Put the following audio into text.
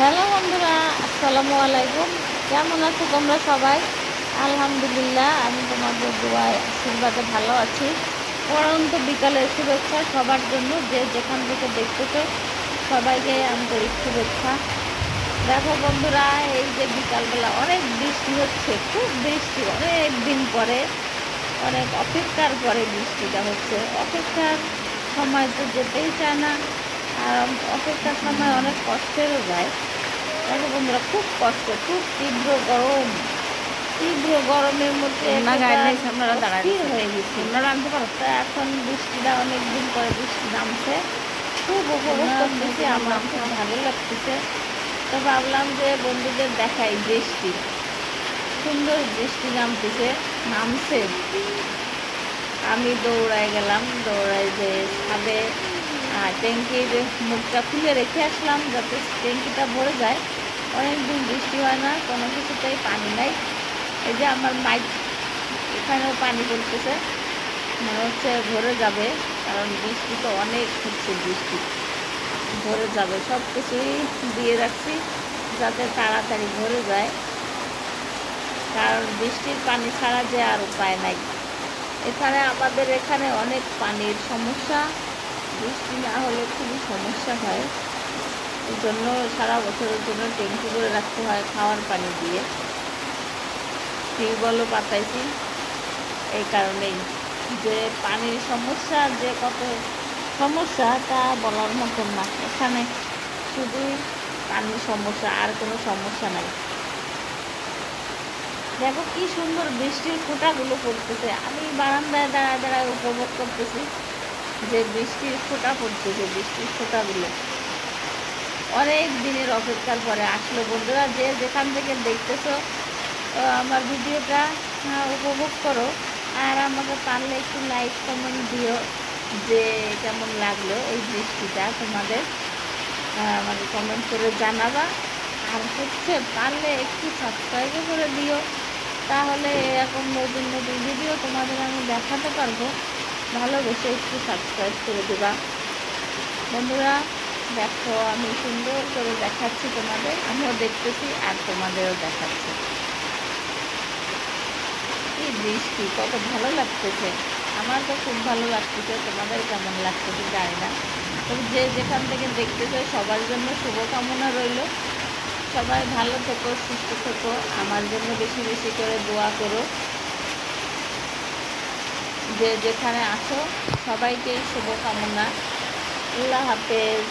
Hello বন্ধুরা, আসসালামু আলাইকুম। কেমন আছো তোমরা সবাই? আলহামদুলিল্লাহ, আমি তোমাদের দোয়ায় আশীর্বাদে ভালো আছি। পড়ন্ত বিকালের শুভেচ্ছা সবার জন্য, যে যেখান থেকে দেখতেছো সবাইকে আন্তরিক শুভেচ্ছা। দেখো বন্ধুরা, এই যে বিকালবেলা অনেক বৃষ্টি হচ্ছে, খুব বৃষ্টি, অনেক দিন পরে, অনেক অপেক্ষার পরে বৃষ্টিটা হচ্ছে। অপেক্ষার সময় তো যেতেই চায় না, আর অপেক্ষার সময় অনেক কষ্টেরও যায়। দেখো বন্ধুরা, খুব কষ্ট, খুব তীব্র গরম, তীব্র গরমের মধ্যে অস্থির হয়ে গেছি। তা এখন বৃষ্টিটা অনেক দিন পরে বৃষ্টি নামছে, খুব উপভোগ করতেছি, আমার খুব ভালো লাগতেছে। তো ভাবলাম যে বন্ধুদের দেখাই, বৃষ্টি, সুন্দর বৃষ্টি নামছে। আমি দৌড়ায় গেলাম, দৌড়ায় যে ছাদে ট্যাঙ্কির মুখটা খুলে রেখে আসলাম যাতে ট্যাঙ্কিটা ভরে যায়। অনেকদিন বৃষ্টি হয় না, কোনো কিছুতেই পানি নাই। এই যে আমার মাইক, এখানেও পানি পড়তেছে, মনে হচ্ছে ভরে যাবে, কারণ বৃষ্টি তো অনেক হচ্ছে, বৃষ্টি ভরে যাবে। সব কিছুই দিয়ে রাখছি যাতে তাড়াতাড়ি ভরে যায়, কারণ বৃষ্টির পানি ছাড়া যে আর উপায় নাই। আমাদের এখানে অনেক পানির সমস্যা, বৃষ্টি না হলে খুবই সমস্যা হয়। এই জন্য সারা বছরের জন্য ট্যাঙ্কি করে রাখতে হয় খাওয়ার পানি দিয়ে। টিউবওয়েলও পাতাইছি এই কারণেই, যে পানির সমস্যা যে কত সমস্যা তা বলার মতন না। এখানে শুধুই পানির সমস্যা, আর কোনো সমস্যা নাই। দেখো কি সুন্দর বৃষ্টির ফোঁটাগুলো পড়তেছে, আমি বারান্দায় দাঁড়ায় দাঁড়ায় উপভোগ করতেছি যে বৃষ্টির ফোঁটা পড়তেছে, বৃষ্টির ফোঁটাগুলো। অনেক দিনের অপেক্ষার পরে আসলো বন্ধুরা, যে যেখান থেকে দেখতেছো আমার ভিডিওটা উপভোগ করো, আর আমাকে পারলে একটু লাইক কমেন্ট দিও যে কেমন লাগলো এই বৃষ্টিটা তোমাদের, আমাকে কমেন্ট করে জানাবা। আর হচ্ছে পারলে একটু সাবস্ক্রাইবও করে দিও, তাহলে এরকম নতুন নতুন ভিডিও তোমাদের আমি দেখাতে পারবো। ভালোবেসে একটু সাবস্ক্রাইব করে দেবা বন্ধুরা। দেখো আমি সুন্দর করে দেখাচ্ছি তোমাদের, আমিও দেখতেছি আর তোমাদেরও দেখাচ্ছি। এই বৃষ্টি কত ভালো লাগতেছে, আমার তো খুব ভালো লাগতেছে, তোমাদের কেমন লাগতেছে জানি না। তবে যে যেখান থেকে দেখতেছে সবার জন্য শুভকামনা রইল। সবাই ভালো থেকো, সুস্থ থেকো, আমার জন্য বেশি বেশি করে দোয়া করো। যে যেখানে আসো সবাইকেই শুভকামনা। আল্লাহ হাফেজ।